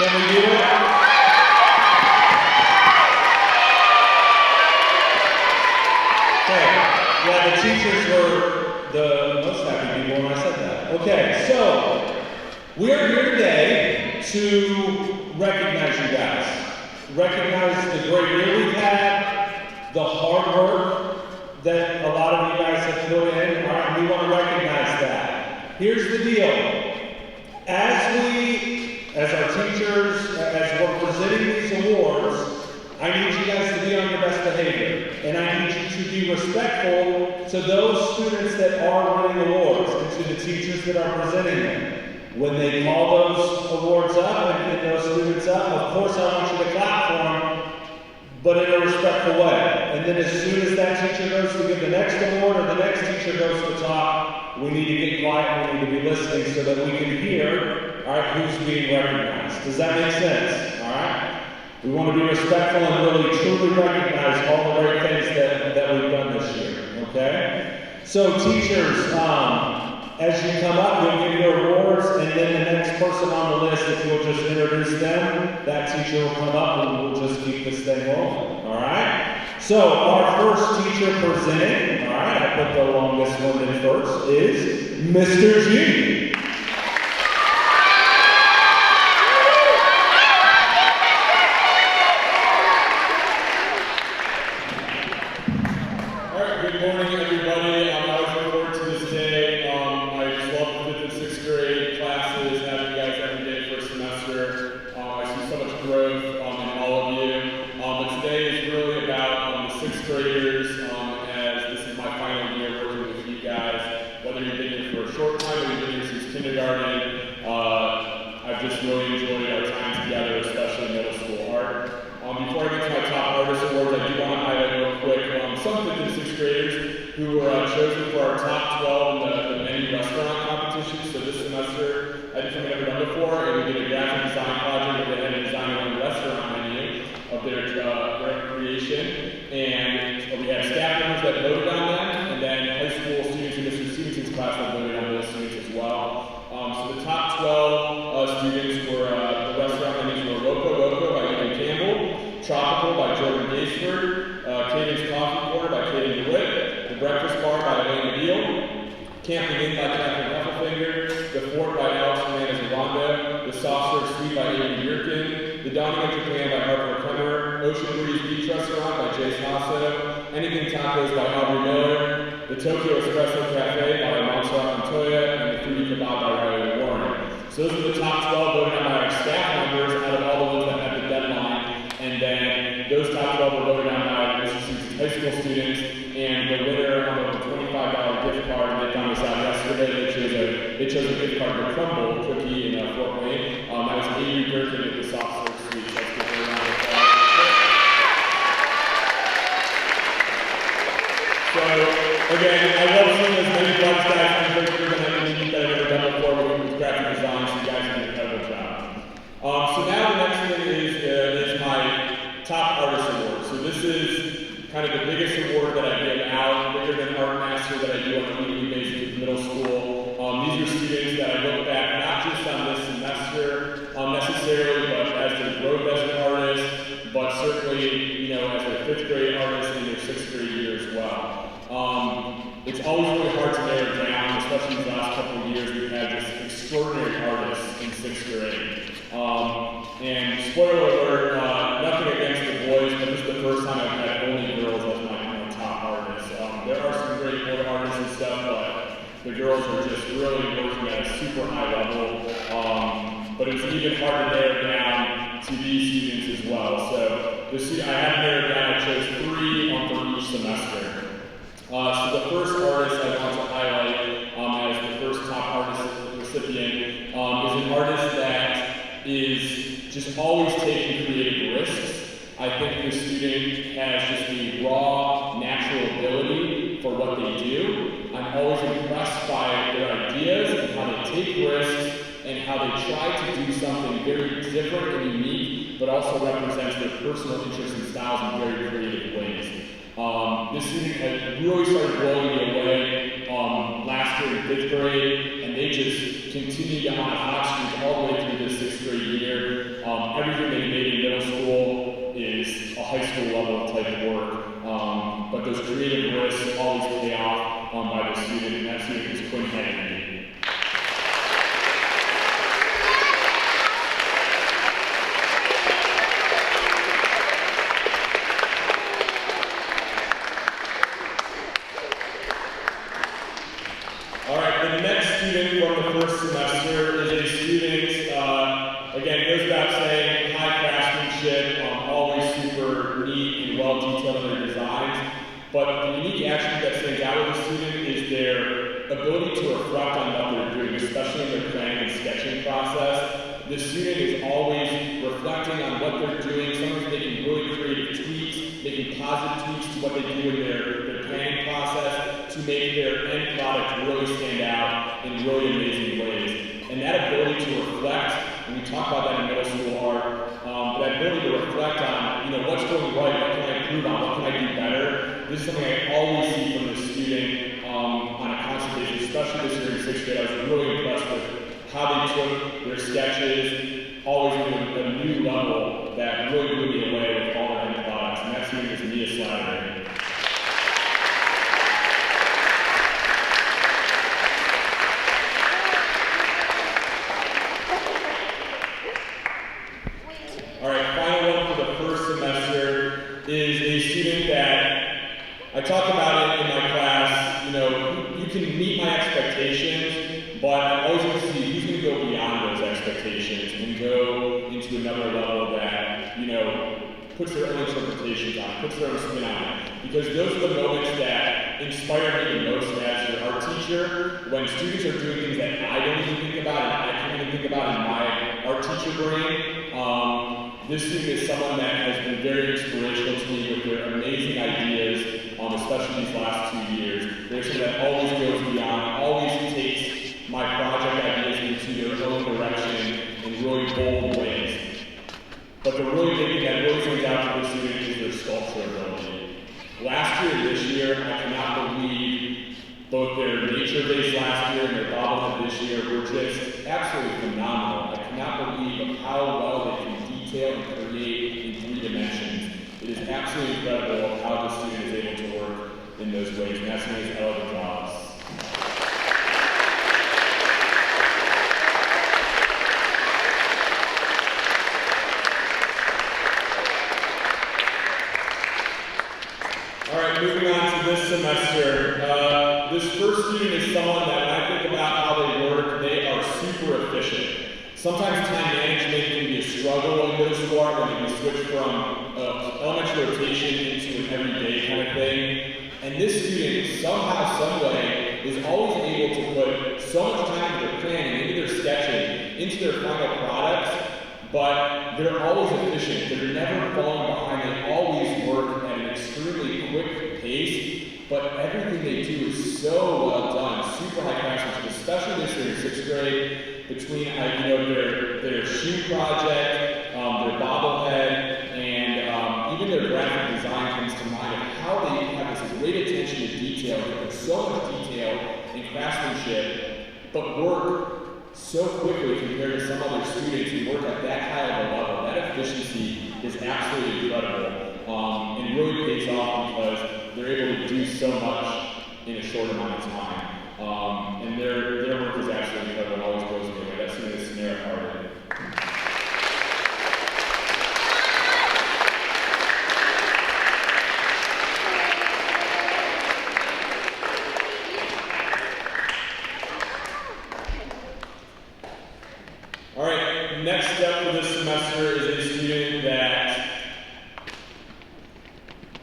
Can we do it? Okay. Yeah, the teachers were the most happy people when I said that. Okay, so we are here today to recognize you guys. Recognize the great year we've had, the hard work that a lot of you guys have put in. All right, we want to recognize that. Here's the deal. As our teachers, as we're presenting these awards, I need you guys to be on your best behavior. And I need you to be respectful to those students that are winning awards and to the teachers that are presenting them. When they call those awards up and get those students up, of course I want you to clap for them, but in a respectful way. And then as soon as that teacher goes to give the next award or the next teacher goes to talk, we need to get quiet and we need to be listening so that we can hear, all right, who's being recognized. Does that make sense? All right? We want to be respectful and really truly recognize all the great things that we've done this year, okay? So teachers, as you come up, you'll get your awards, and then the next person on the list, if you'll just introduce them, that teacher will come up and we'll just keep this thing rolling, all right? So our first teacher presenting, all right, I put the longest one in first, is Mr. G. Good morning, everybody. I was looking forward to this day. I just love the 5th and 6th grade classes, having you guys every day for a semester. I see so much growth in all of you. But today is really about the 6th graders, as this is my final year working with you guys. Whether you've been here for a short time or you've been here since kindergarten, I've just really enjoyed our time together, especially in middle school art. Before I get to my top artist awards, I do want to highlight real quick some 5th and 6th graders who were chosen for our top 12 in the menu restaurant competition. So this semester, I did something I've never done before, and we did a graphic design project where they had to design their own restaurant menu of their creation. And we had staff members that voted on them, and then high school students in Mr. Stevenson's class that voted on those students as well. So the top 12 students were, the restaurant menus were Loco Loco by Ian Campbell, Tropical by Jordan Gasford, Caden's Coffee Corner by Caden DeWitt, The Breakfast Bar by Elaine Beal, Camping In by Catherine Heffelfinger, The Fort by Alex Hernandez Rwanda, The Soft Serve Suite by Amy Yurkin, The Dining of Japan by Harper Kemmer, Ocean Breeze Beach Restaurant by Jace Hasso, Anything Tacos by Aubrey Miller, The Tokyo Espresso Cafe by Montserrat Montoya, and The Fruity Kebab by Riley Warren. So those are the top 12 voted on by our staff members out of all the ones that had the deadline. And then those top 12 were voted on by Massachusetts high school students, and the winner of the $25 gift card, they found this out yesterday, they chose a gift card to Crumble Cookie in Fort Wayne. That was Amy Gerken at the Soft Serve Suite. Let's give her a round of applause. So, again, I love seeing as many blocks guys in the first group that I've ever done before with graphic design, so you guys did an incredible job. So now the next thing is my top artist award. So this is kind of the biggest award that I give out, bigger than Art Master that I do on a weekly basis in middle school. These are students that I look back not just on this semester necessarily, but as their growth as an artist, but certainly, as their 5th grade artist in their 6th grade year as well. It's always really hard to narrow down, especially these last couple of years. We've had just extraordinary artists in 6th grade. And spoiler alert, nothing against the boys, but this is the first time I've had only girls as my top artists. There are some great boy artists and stuff, but the girls are just really working at a super high level. But it's even hard to narrow down to these students as well. So I have narrowed down, I chose 3 for each semester. So the first artist I want to highlight as the first top artist recipient is an artist that is just always taking creative risks. I think this student has just the raw, natural ability for what they do. I'm always impressed by their ideas and how they take risks and how they try to do something very different and unique, but also represents their personal interests and styles in very creative ways. This student had really started blowing me away last year in 5th grade, and they just continued on a hot streak all the way through this 6th grade year. school is a high school level type of work. But those creative risks always pay off by the student, and that student is Quinn Kennedy. All right, the next student from the first semester is a student, again, it goes without saying, high craftsmanship, always super neat and well detailed in their designs. But the unique attribute that stands out with the student is their ability to reflect on what they're doing, especially in their planning and sketching process. The student is always reflecting on what they're doing, sometimes making really creative tweaks, making positive tweaks to what they do in their planning process to make their end product really stand out in really amazing ways. And that ability to reflect, and we talk about that in middle school art, that ability to reflect on, what's going right, what can I improve on, what can I do better. This is something I always see from the student on a constant basis, especially this year in 6th grade. I was really impressed with how they took their sketches, always to a new level that really blew me away with all their end products. And that student is Mia Slattery. All right, final one for the first semester is a student that I talk about it in my class. You can meet my expectations, but I always want to see who's going to go beyond those expectations and go into another level that, puts their own interpretations on it, puts their own spin on it. Because those are the moments that inspire me the most as your art teacher, when students are doing things that I don't even think about and I can't even think about in my art teacher brain. This student is someone that has been very inspirational to me with their amazing ideas, especially these last 2 years. They're someone that always goes beyond, always takes my project ideas into their own direction in really bold ways. But the really big thing that really stands out to the student is their sculpture ability. Last year and this year, I cannot believe both their nature-based last year and their bobblehead this year were just absolutely phenomenal. I cannot believe how well they can detail and create in 3 dimensions. It is absolutely incredible how the student is able to work in those ways, and that's one of his elegant jobs. All right, moving on to this semester. This first student is someone that when I think about how they work, they are super efficient. Sometimes time management can be a struggle in middle school art when you switch from elementary rotation into an everyday kind of thing. And this student, somehow, some way, is always able to put so much time into their planning, into their sketching, into their final products, but they're always efficient. They're never falling behind. They always work at an extremely quick pace, but everything they do is so well done, super high craftsmanship, especially this year in 6th grade. Between their shoe project, their bobblehead, and even their graphic design comes to mind of how they have this great attention to detail, they put so much detail and craftsmanship, but work so quickly compared to some other students who work at that high of a level. That efficiency is absolutely incredible, and really pays off because they're able to do so much in a short amount of time. And their work is absolutely incredible and always blows me away. That's the Sonera Harden. All right, next step for this semester is a student that,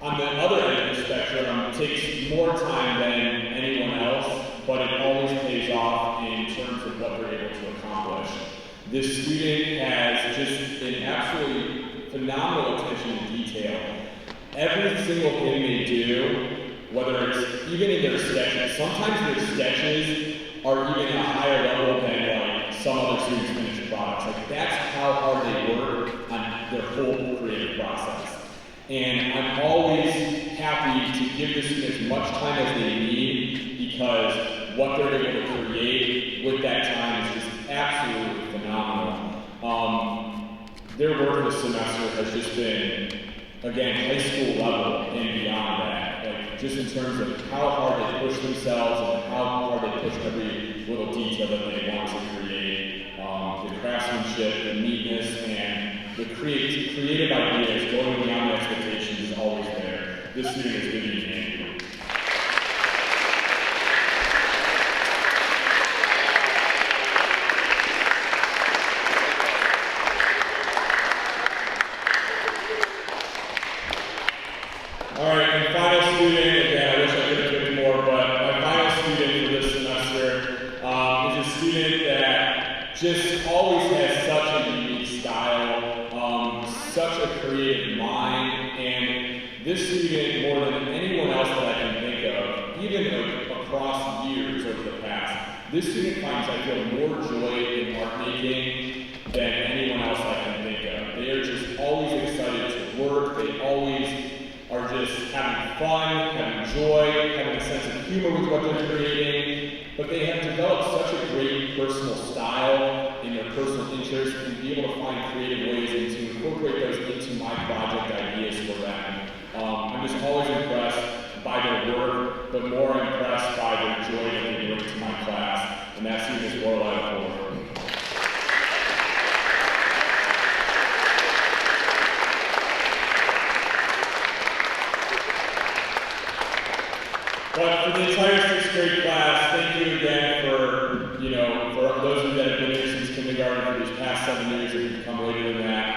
on the other end of the spectrum, takes more time than anyone else, but it always pays off in terms of what they're able to accomplish. This student has just an absolutely phenomenal attention to detail. Every single thing they do, whether it's even in their sketches, sometimes their sketches are even a higher level than some other students' finished products. That's how hard they work on their whole creative process. And I'm always happy to give the students as much time as they need, because what they're able to create with that time is just absolutely phenomenal. their work this semester has just been, again, high school level and beyond that. Like, just in terms of how hard they push themselves and how hard they push every little detail that they want to create. The craftsmanship, the neatness, and the creative ideas going beyond expectations is always there. This student is giving you an you. All right, and final student, again, I wish I could have picked more, but my final student for this semester is a student that just always has such a unique style, such a creative mind, and this student, more than anyone else that I can think of, even across years over the past, this student finds, I feel, more joy in art making than anyone else I can think of. They are just always excited to work, they always are just having fun, having joy, having a sense of humor with what they're creating, but they have developed such a great personal style in their personal interests and be able to find creative ways to incorporate those into my project ideas for them. I'm just always impressed by their work, but more impressed by their joy that they bring to my class, and that student is Lorelai Ford. But for the entire 6th grade class, thank you again for, for those of you that have been here since kindergarten for these past 7 years and have come later than that.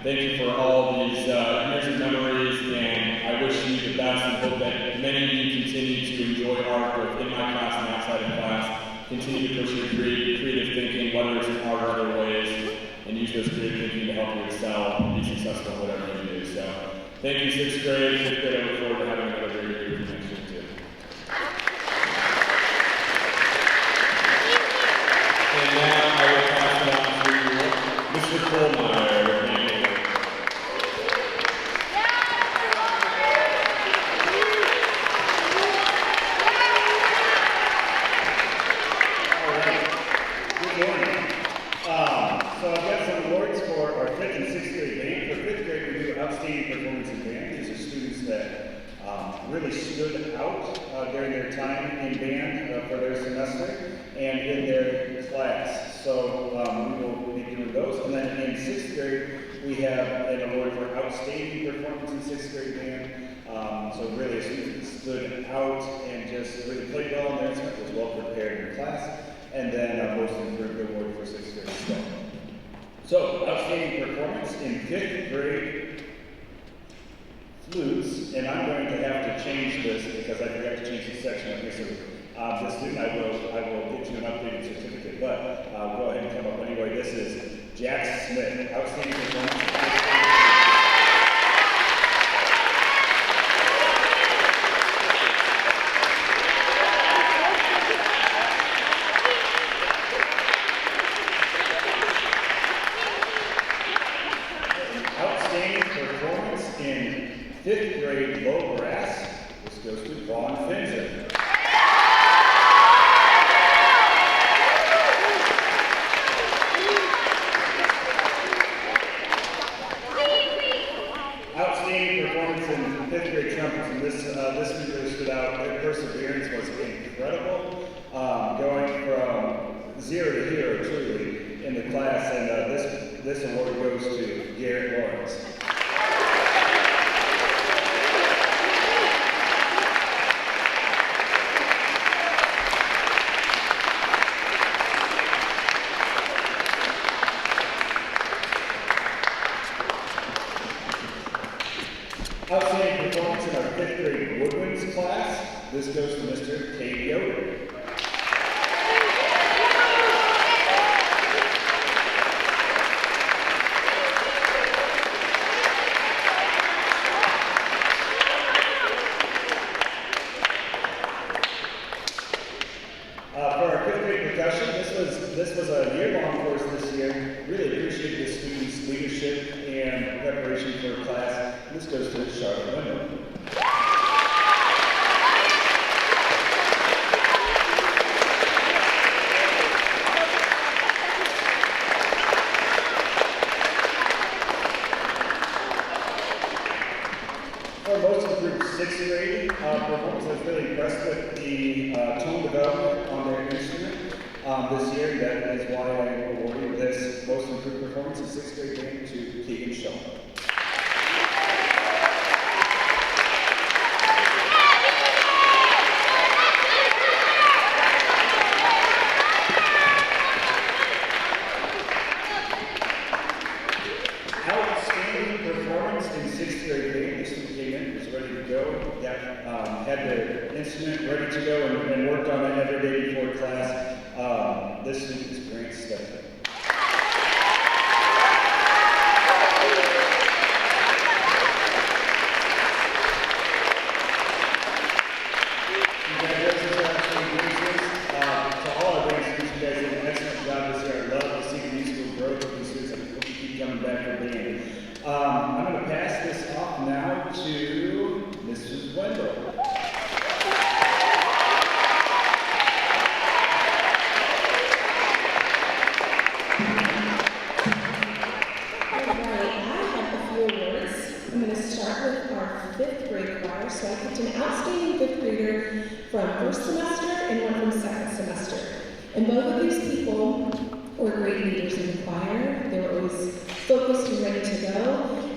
Thank you for all these years of memories, and I wish you the best and hope that many of you continue to enjoy art both in my class and outside of class. Continue to push your creative thinking, whether it's in art or other ways, and use those creative thinking to help you excel and be successful in whatever you do. So, thank you 6th grade. 5th grade, I look forward to having another great year with you next year too. And now I will pass it on to Mr. Kohlmeyer with me. All right. Good morning. So I've got some awards for our 5th and 6th grade band. For 5th grade, we do outstanding performance in band. These are students that really stood out during their time in band for their semester and in their class. So we will be doing those. And then in 6th grade, we have an award for outstanding performance in 6th grade band. So really a student that stood out and just really played well in their instrument, was well prepared in class, and then most improved award for 6th grade as well. So outstanding performance in 5th grade flutes, and I'm going to have to change this because I forgot to change this section up here. So this student, I will get you an updated certificate, but go ahead and come up anyway. This is Jack Smith, outstanding performance. Outstanding performance in 5th grade low brass. This goes to Vaughn Finzer. Outstanding performance in 5th grade trumpets, and this student really stood out. Their perseverance was incredible, going from 0 to hero truly in the class, and this award goes to Garrett Lawrence. Outstanding performance in our 5th grade woodwinds class. This goes to Mr. Cade Yoder. For our 5th grade percussion, this was a year-long course this year. Really appreciate the students' leadership and preparation for class. This goes to Charlotte Wendell. For most improved 6th grade performance, I was really impressed with the tone development on their instrument this year. That is why I awarded this most improved performance in 6th grade band to Keegan Shaw. Had the instrument ready to go and worked on it every day before class. This week is Grant Stephanie. Congratulations to all our band students. You guys did an excellent job this year. I love to see the musical growth of these students. I hope you keep coming back for band. I'm going to pass this off now to Mrs. Wendell. So I picked an outstanding 5th grader from 1st semester and one from 2nd semester. And both of these people were great leaders in the choir. They were always focused and ready to go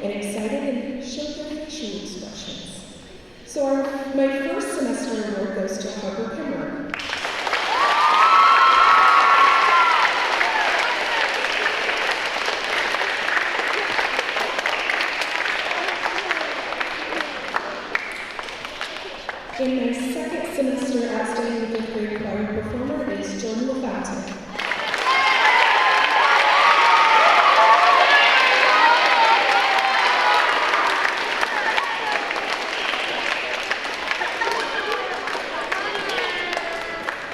and excited and showed their facial expressions. So my 1st semester award goes to Harper Kimmer. And my 2nd semester outstanding 5th grade choir performer is Jordan LaFountain.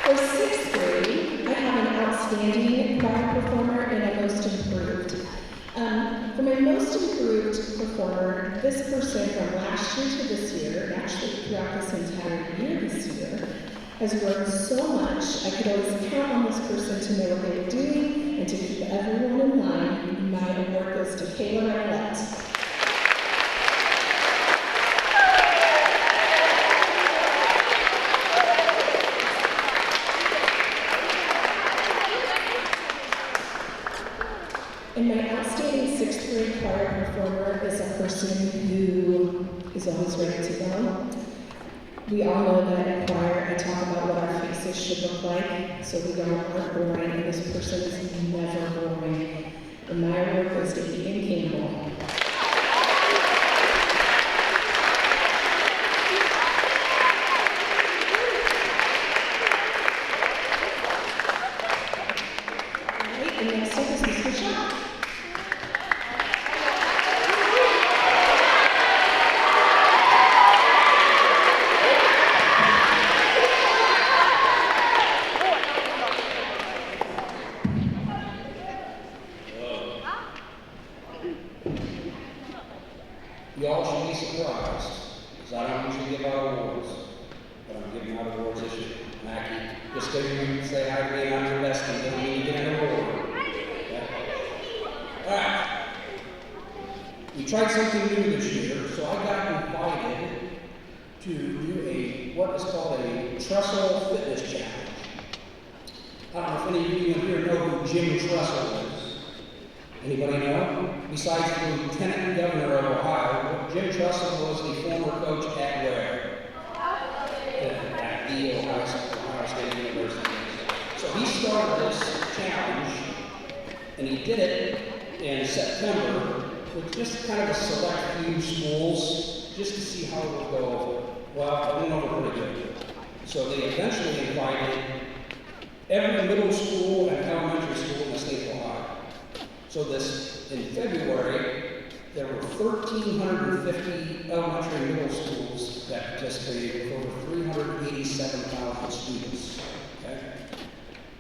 For 6th grade, I have an outstanding choir performer and a most improved. For my most improved performer, this person from last year to this year, actually throughout this entire year this year, has grown so much. I could always count on this person to know what they were doing and to keep everyone in line. My award goes to Kayla Arlette. And my outstanding 6th grade choir performer is a person who is always ready to go. We all know that in choir I talk about what our faces should look like, so we aren't boring, and this person is never boring. And my award goes to Ian Campbell. And next up is Mr. Shaw. Y'all should be surprised, because I don't usually give out awards, but I'm giving out awards this year. Mackie, just because you say hi to me and I'm your bestie, doesn't mean you get an award. Okay? All right. We tried something new this year, so I got invited to do what is called a trestle fitness challenge. I don't know if any of you in here know who Jim Trestle is. Anybody know? Besides the Lieutenant Governor of Ohio, Jim Trestle was the former coach at where? At the Ohio State University. So he started this challenge, and he did it in September with just kind of a select few schools, just to see how it would go over. Well, it went over pretty good. So they eventually invited every middle school and elementary school in the state of Ohio. So in February, there were 1,350 elementary and middle schools that participated with over 387,000 students. Okay?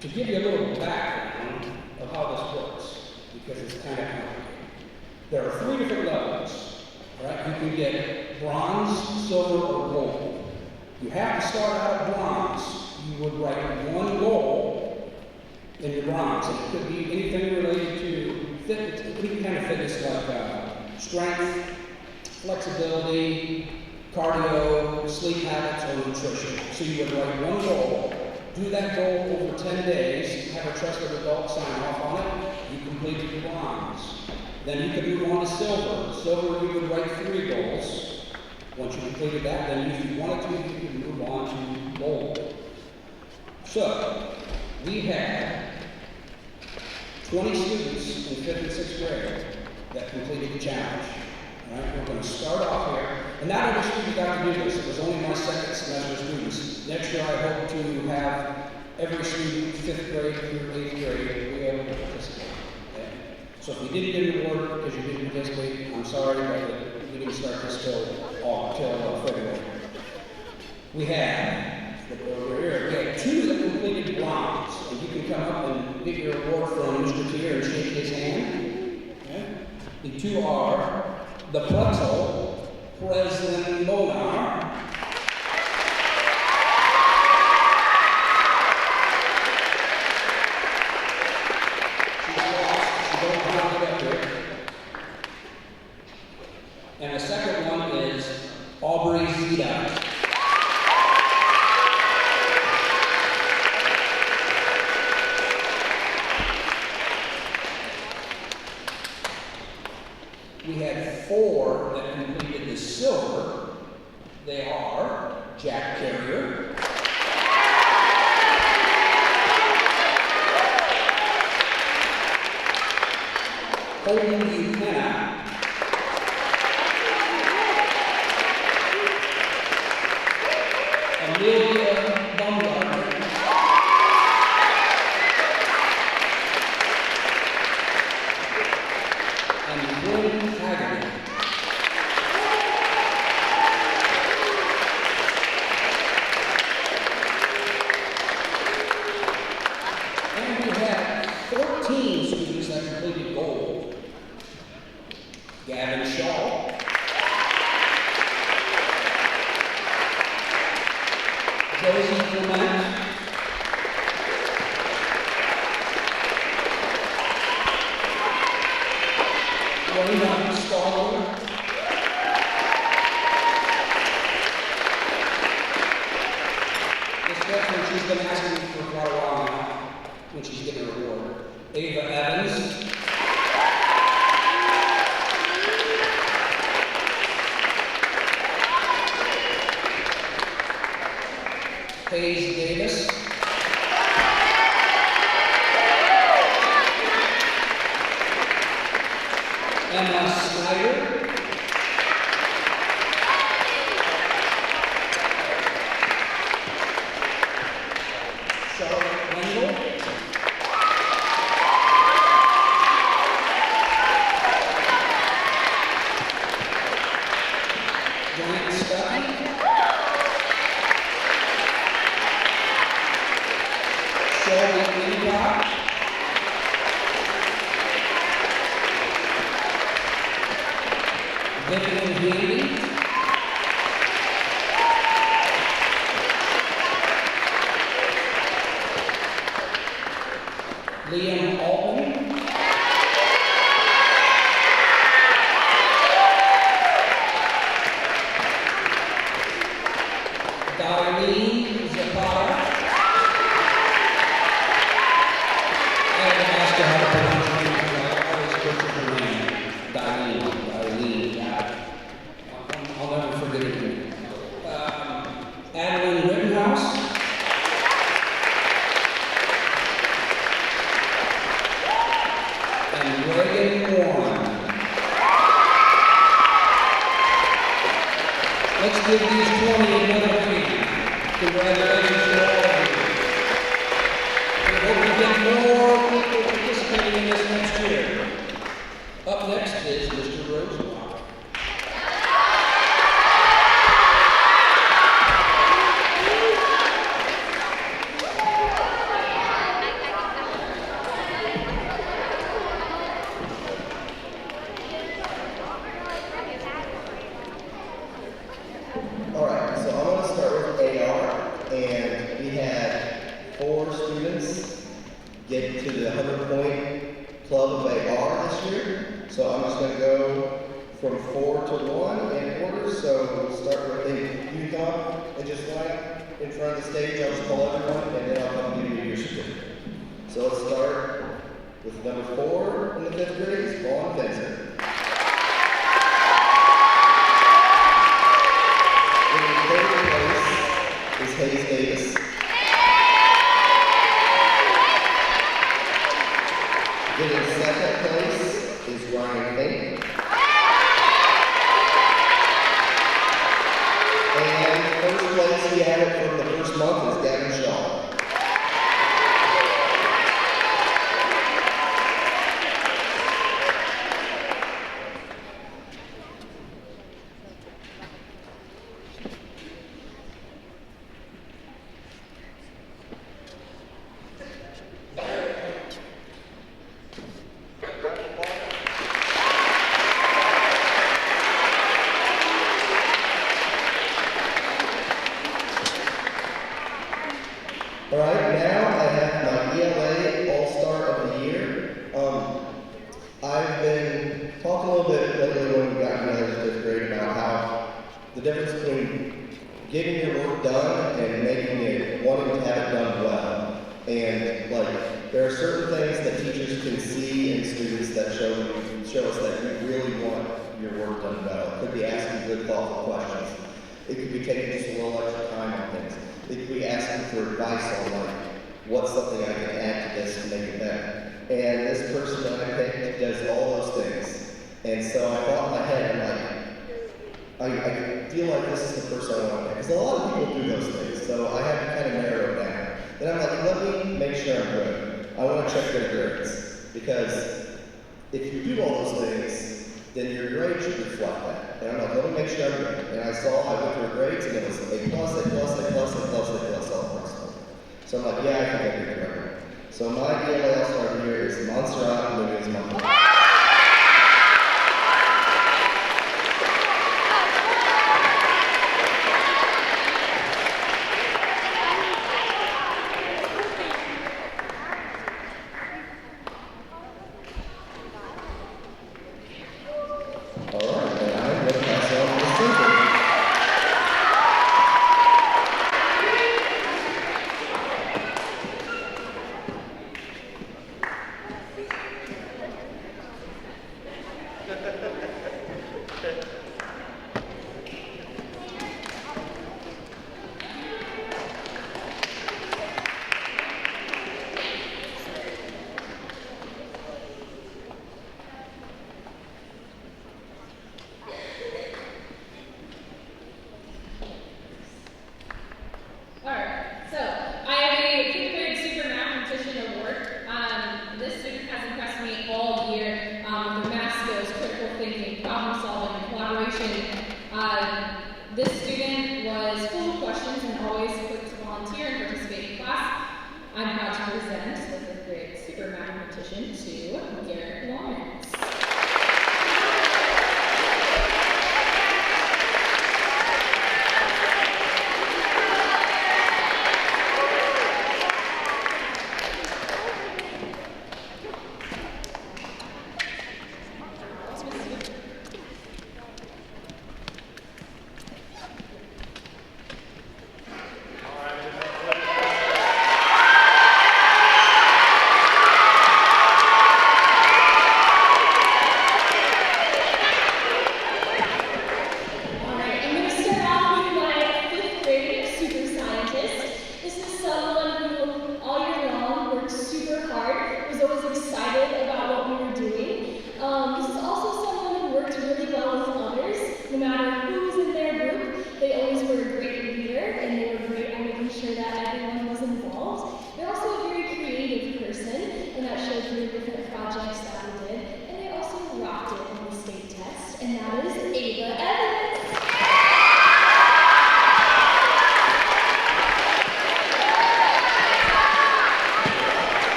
To give you a little background of how this works, because it's kind of complicated. There are 3 different levels, right? You can get bronze, silver, or gold. You have to start out at bronze. You would write 1 goal in your bronze. It could be anything related to fitness, any kind of fitness like strength, flexibility, cardio, sleep habits, or nutrition. So you would write one goal, do that goal over 10 days, have a trusted adult sign off on it, you completed bronze. Then you could move on to silver. Silver, you would write 3 goals. Once you completed that, then if you wanted to, you could move on to gold. So, we had 20 students in 5th and 6th grade that completed the challenge. All right, we're going to start off here. And not every student got to do this. It was only my second semester students. Next year, I hope to have every student 5th grade through 8th grade be able to participate. Okay? So if you didn't get an award because you didn't participate, I'm sorry, but we didn't start this till February. We had 2 that completed bronze. And you can come up and get your award from Mr. Tier and shake his hand. Okay? The 2 are the pretzel, President Monar. She's lost. She don't want to get up here. And the second one is Aubrey Zita. We had 4 that completed the silver. They are Jack Carrier, Holden Buchanan, Amelia Baumgartner, and Gwen Haggerty. And we had 14 students that completed gold. Gavin Shaw, Josie Clement, Wayne Scholar, this veteran, she's been asking me for quite a while now when she's getting her award. Ava Evans, Hayes Davis, Emma Snyder, Charlotte Wendell, Grant Stuckey, Shelby Leacock, Vivian Handy, Liam Altman, Darlene Zapata, I had to ask her how to pronounce her name because I always butcher her name. Darlene, I'll never forget it. Adeline Rittenhouse, and Reagan Warren. Let's give these 20 another hand. Congratulations to all of you. We hope we get more people participating in this next year. Up next is Mr. Rosenbach. All right, so I'm going to start with AR, and we had 4 students get to the 100-point club of AR this year. So I'm just going to go from 4 to 1 in order. So we'll start with you come up and just line up in front of the stage. I'll just call everyone, and then I'll come give you your certificate. So let's start with number 4 in the 5th grade, is Vaughn Vincent. In 3rd place is Hayes Davis. Getting 2nd place is Ryan Fink. And 1st place, we have it from the first month, is Gavin Shaw. All right, now I have my ELA All-Star of the Year. I've been talking a little bit lately when we got together in 5th grade about how the difference between getting your work done and making it, wanting to have it done well. And like, there are certain things that teachers can see in students that show us that you really want your work done well. It could be asking good, thoughtful questions. It could be taking just a little extra time on things. It could be asking for advice on like, what's something I can add to this to make it better. And this person that I picked does all those things. And so I thought in my head, I'm like, I feel like this is the person I want to pick. Because a lot of people do those things, so I had to kind of narrow it down. Then I'm like, let me make sure I'm good. I want to check their grades. Because if you do all those things, then your grade should reflect that. And I'm like, let me make sure I'm good. And I went through her grades, and it was A+, all across. So I'm like, yeah, I think I did it right. So my ELA All-Star of the Year is Montserrat Nunez Monte. This student was full of questions and always quick to volunteer and participate in class. I'm proud to present the 5th grade super mathematician to Garrett Lawrence. No matter who was in their group, they always were a great leader and they were great at making sure that everyone was involved. They're also a very creative person, and that showed through different projects that we did. And they also rocked it on the state test, and that is Ava Evans.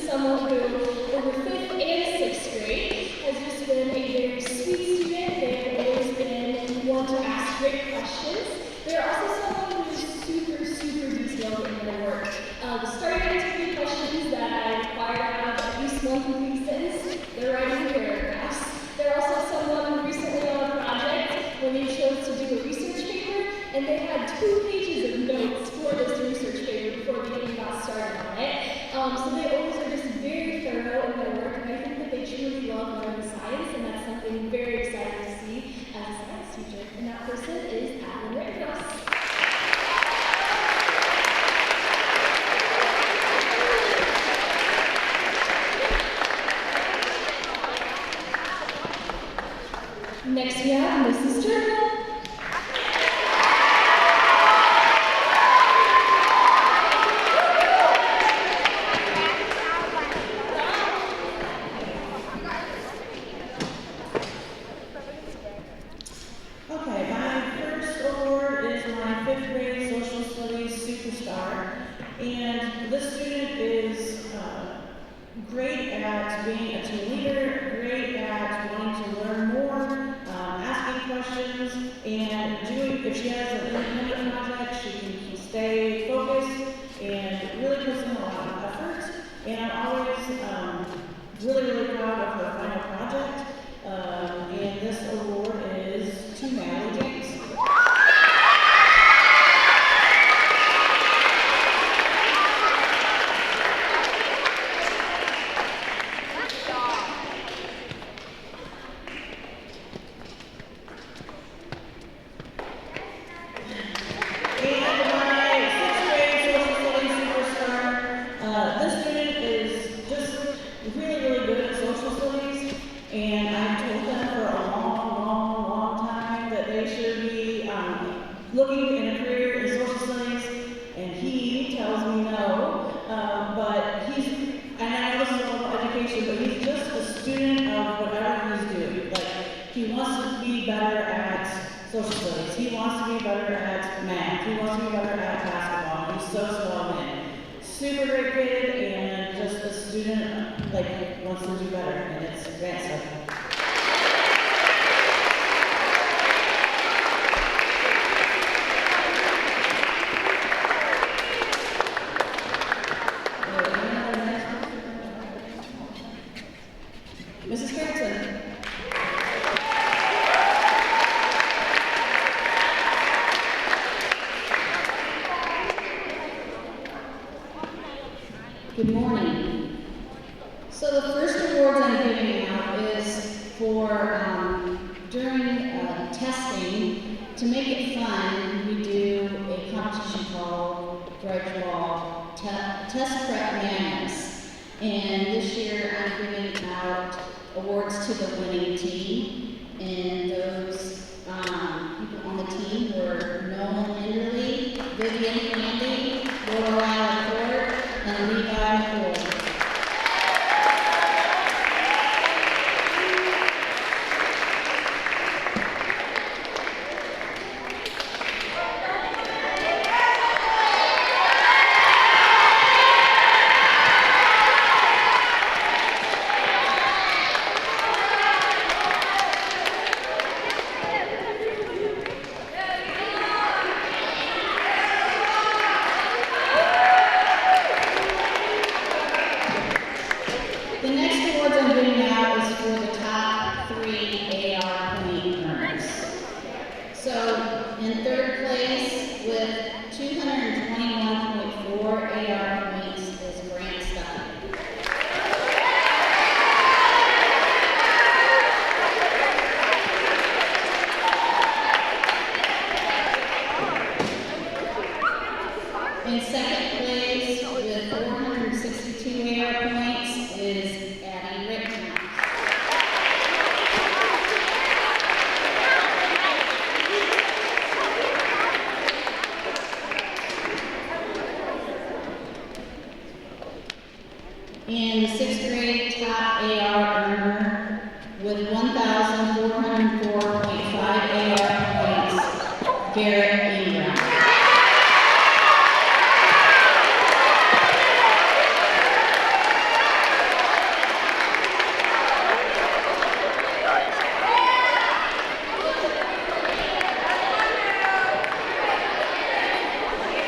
Someone who, over 5th and 6th grade, has just been a very sweet student. They have always been one to ask great questions. They're also someone who is super love in their work. The starting activity questions that I require to have at least one complete sentence, they're writing paragraphs. They're also someone who recently on a project when they chose to do a research paper, and they had 2 pages of notes for this research paper before they even got started on it. So they always are just very thorough in their work, and I think that they truly love learning science, and that's something very exciting to see as a science teacher. And that person is Adeline Rittenhouse. Next we have Mrs. Turner. Okay, my first award is my 5th grade social studies superstar, and this student is great at being a team leader, great at wanting to learn more, asking questions, and doing, if she has an independent project, she can stay focused and really puts in a lot of effort. And I'm always really proud of her final project. And this award is to Natalie James. And my 6th grade social studies superstar, this student is just really good at social studies, and I've told them for a long time that they should be looking in a career in social studies, and he tells me no, but and I know this is all about education, but he's just a student of whatever he's doing. Like, he wants to be better at social studies, he wants to be better at math, he wants to be better at basketball, he's so small in. Super great kid, and just a student, like, wants to do better, and it's advanced stuff. Mrs. Carrington. Good morning. So the first awards I'm giving out is for during testing. To make it fun, we do a competition called Grudge Ball Test Prep Madness. And this year I'm giving out awards to the winning team. And those people on the team were Nolan Enderly, Vivian Candy, Lorelai LaFord, and Levi McCoy. The next awards I'm giving out is for the top 3 AR point earners. So in 3rd place with 221.4 AR points is Grant Stuckey. In 2nd place with 462 AR points is Addie Rittenhouse. And the 6th grade top AR earner with 1,404.5 AR points, Garrett Ingram.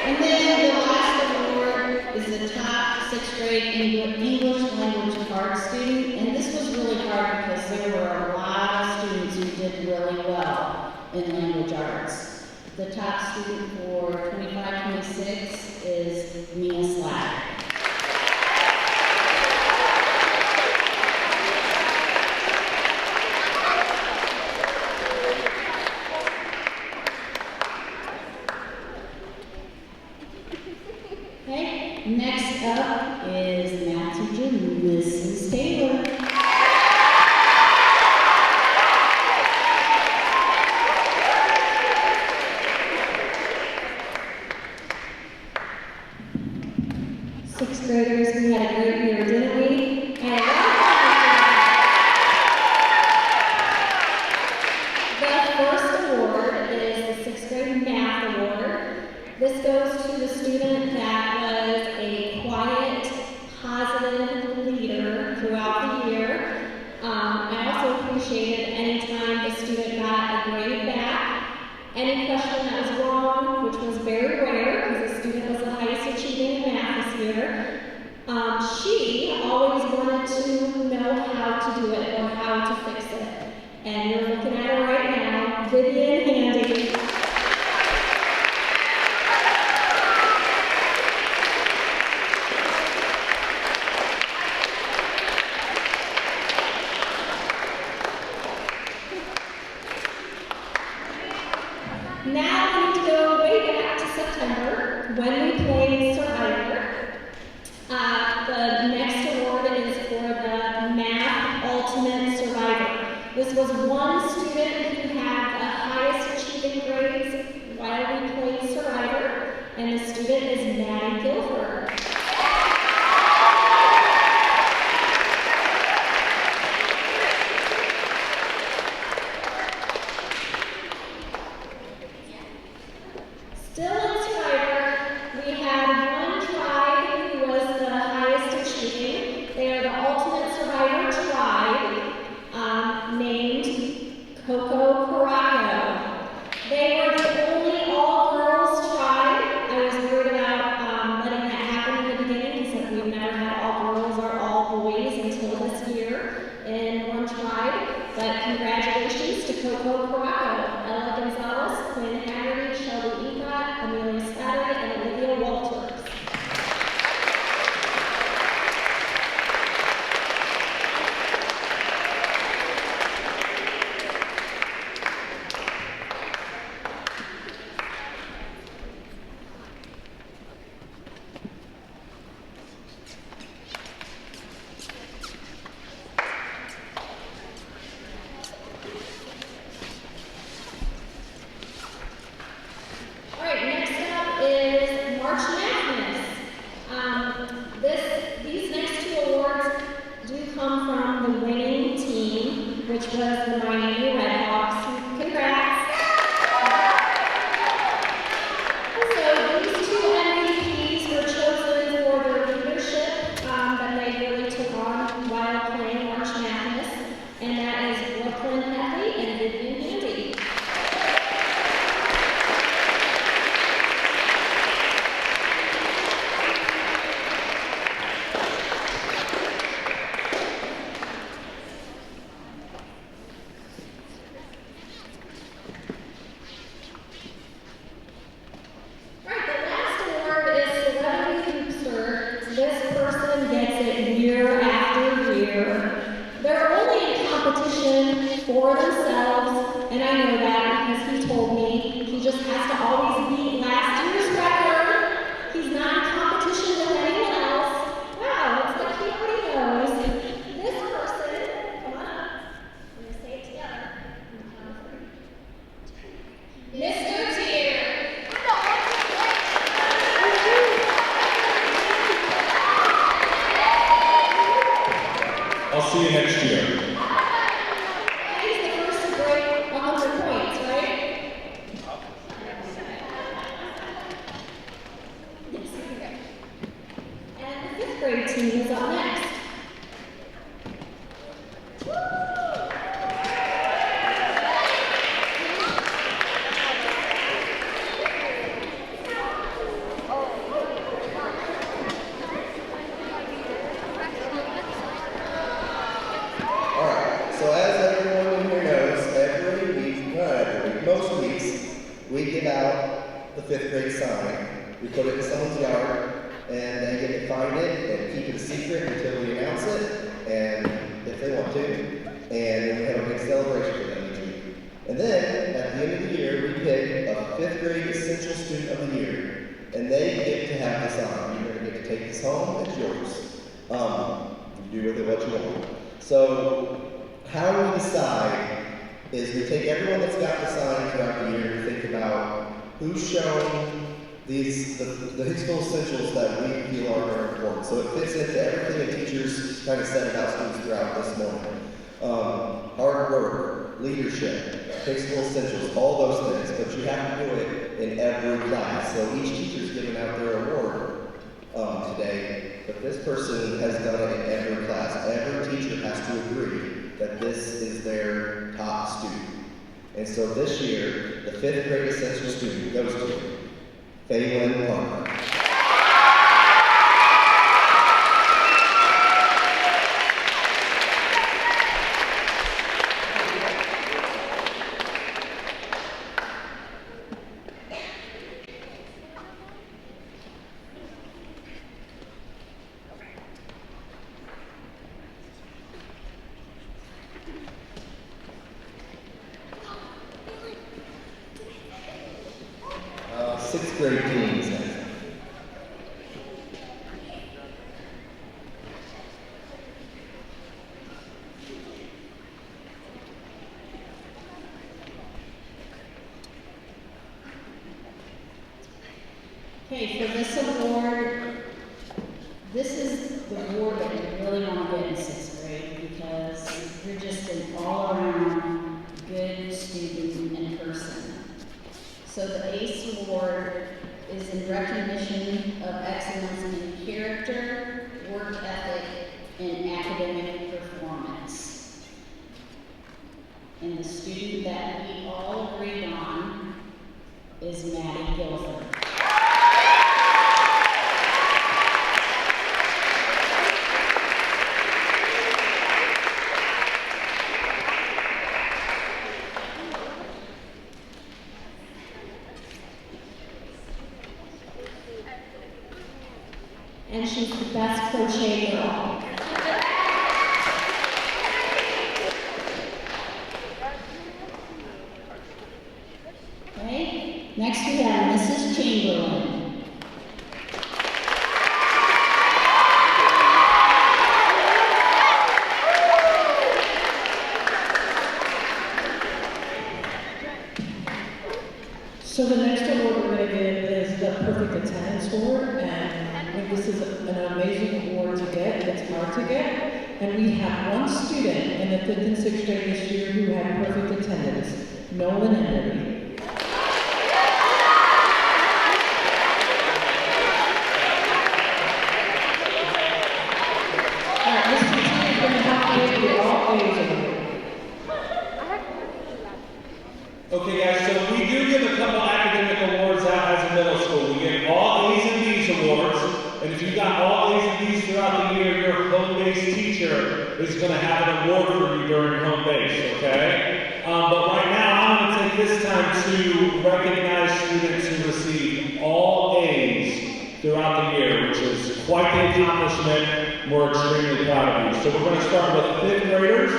And then the last 6th grade English language art student, and this was really hard because there were a lot of students who did really well in language arts. The top student for 25-26 is Mia Slack. Okay, next up is math teacher Mrs. Taylor. Sixth graders, we had a great year, didn't we? And the first award is the 6th grade math award. This goes to the student that was a quiet, positive leader throughout the year. I also appreciated any time the student got a grade back, any question that was wrong, which was very rare because the student was the highest achieving in math this year. She always wanted to know how to do it or how to fix it. And you're looking at her right now, Vivian Handy. Now we need to go way back to September when we played Survivor. The next award is for the Math Ultimate Survivor. This was one student who had the highest achieving grades while we played Survivor, and the student is Maddie Guilford. Still in Survivor, we had one tribe who was the highest achieving. They are the Ultimate Survivor tribe, named Coco Caraco. They were the only all-girls tribe. I was worried about letting that happen in the beginning because we've never had all girls or all boys until this year in one tribe. But congratulations to Coco Caraco, Ella Gonzalez, Quinn Haggerty, Shelby Ecott, Amelia Slattery, and Olivia Walters. All right, next up is March Madness. These next two awards do come from the winning team, which was the Miami Redhawks. Congrats! So these two MVPs were chosen for their leadership that they really took on while playing March Madness, and that is Brooklyn Heffley and Vivian Handy. Right, the last award is Celebrity Hoopster. This person gets it year after year. They're only in competition for themselves, and I know that because he told me he just has to always beat last year's record. He's not in competition with anyone else. Wow, looks like he already knows. This person, come on up. We're going to say it together. Mr. Tier. I'll see you next year. He's the first to break 100 points, right? Yes, okay. And the 5th grade team is up next. fifth grade sign. We put it in someone's yard, and they get to find it and keep it a secret until we announce it, and if they want to. And then we have a big celebration for them each week. And then, at the end of the year, we pick a fifth grade Essential Student of the Year. And they get to have this on. You're going to get to take this home. It's yours. You do with it what you want. So, how we decide is we take everyone that's got the sign throughout the year and think about who's shown the Hicksville essentials that we feel are important. So it fits into everything the teachers kind of said about students throughout this morning. Hard work, leadership, Hicksville essentials, all those things, but you have to do it in every class. So each teacher's giving out their award today, but this person has done it in every class. Every teacher has to agree that this is their top student. And so this year, the fifth grade essential student goes to Phelan Parker. Sixth grade teams. Okay, for this award, this is the award that you really want to get in sixth grade because you're just an all-around good student and person. So the ACE Award is in recognition of excellence in character, work ethic, and academic performance. And the student that we all agreed on is Maddie Guilford. And she's the best crochet girl. Okay, next we have Mrs. Chamberlain. So the next award we're going to give is the Perfect Attendance Award, and this is an amazing award to get. It's hard to get, and we have one student in the 5th and 6th grade this year who had perfect attendance, Nolan Henry. All right, Mr. T is going to have to give you all A's over here. Okay guys, so we do give a couple academic awards out as a middle school. We give all A's and B's awards, and if you got all A's and B's throughout the year, your home-based teacher is going to have an award for you during home base, okay? But right now, I'm going to take this time to recognize students who receive all A's throughout the year, which is quite the accomplishment, and we're extremely proud of you. So we're going to start with 5th graders.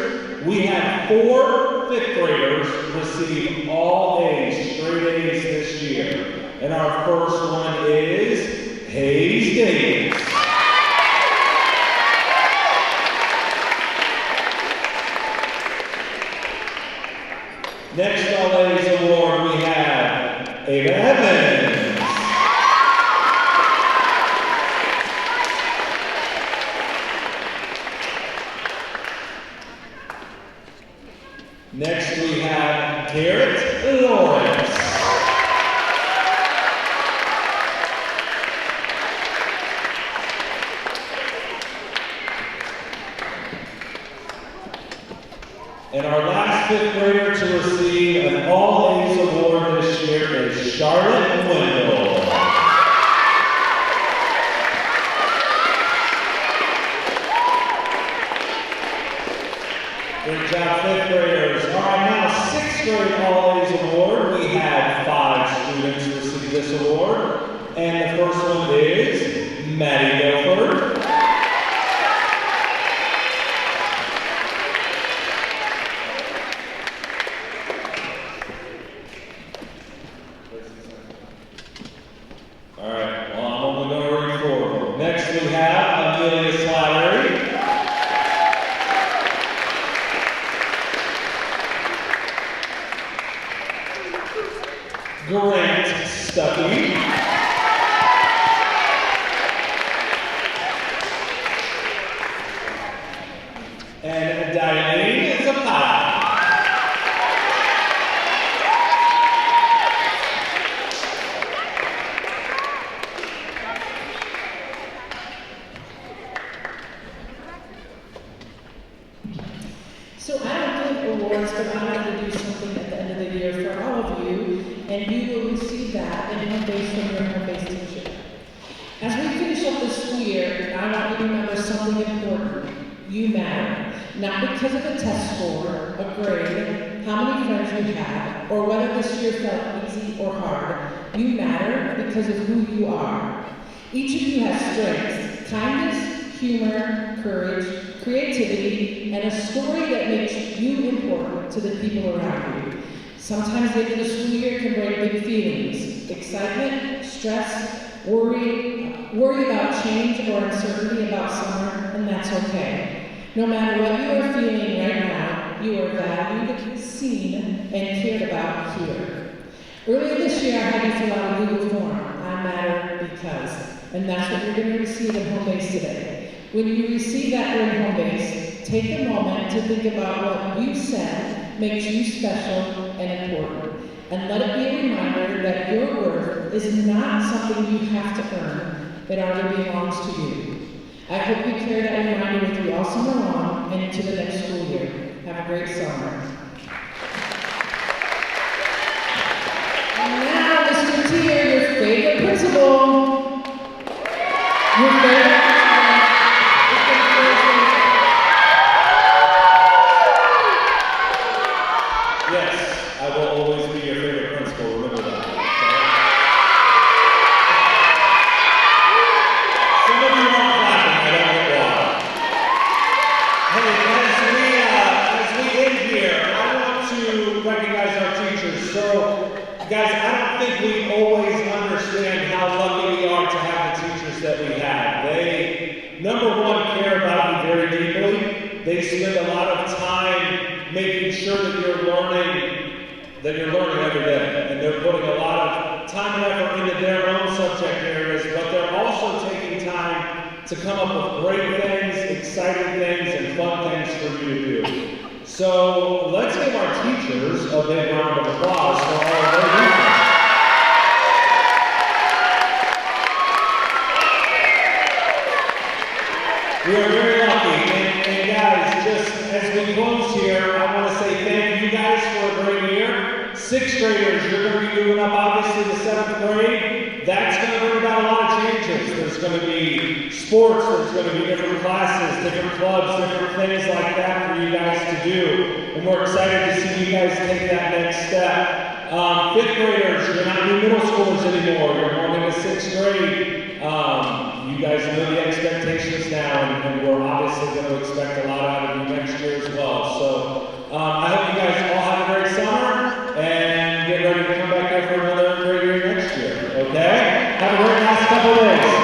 We had 4 5th graders receive all A's, straight A's this year. And our first one is Hayes Davis. Next all A's award we have Ava Evans. Next we have Garrett Lawrence. award. And the first one is Maddie Guilford. All right, well, I'm only going to read 4 of them. Next, we have Amelia Slattery. Grant Stuckey. And Diane Zapata. So I don't give awards, but I'm going to do something at the end of the year for all of you, and you will receive that in home base from your home base teacher. As we finish up the school year, I want you to remember something important. You matter. Not because of a test score, a grade, how many friends you have, or whether this year felt easy or hard. You matter because of who you are. Each of you has strengths, kindness, humor, courage, creativity, and a story that makes you important to the people around you. Sometimes the end of the school year can bring big feelings, excitement, stress, worry about change or uncertainty about summer, and that's okay. No matter what you are feeling right now, you are valued, seen, and cared about here. Earlier this year, I had you fill out a Google form. I matter because, and that's what you're going to receive at home base today. When you receive that during home base, take a moment to think about what you said makes you special and important. And let it be a reminder that your worth is not something you have to earn, that already belongs to you. I hope you carry that reminder with you all summer long and into the next school year. Have a great summer. And now, Mr. Tier, your favorite principal. Your favorite Yes, I will always be your favorite principal. Remember that. Some of you aren't clapping. I don't know why. Hey, as we end here, I want to recognize our teachers. So, guys, I don't think we always understand how lucky we are to have the teachers that we have. They, number one, care about you very deeply. They spend a lot of time making sure that you're learning every day. And they're putting a lot of time and effort into their own subject areas, but they're also taking time to come up with great things, exciting things, and fun things for you to do. So let's give our teachers a big round of applause for all of their work. We are very lucky, and guys, just as we close here, I want to say thank you guys for a great year. 6th graders, you're going to be moving up obviously to 7th grade. That's going to bring about a lot of changes. There's going to be sports, there's going to be different classes, different clubs, different things like that for you guys to do. And we're excited to see you guys take that next step. 5th graders, you're not new middle schoolers anymore. You're going into 6th grade. You guys know the expectations now, and we're obviously going to expect a lot out of you next year as well. So I hope you guys all have a great summer and get ready to come back here for another great year next year. Okay? Have a great last couple of days.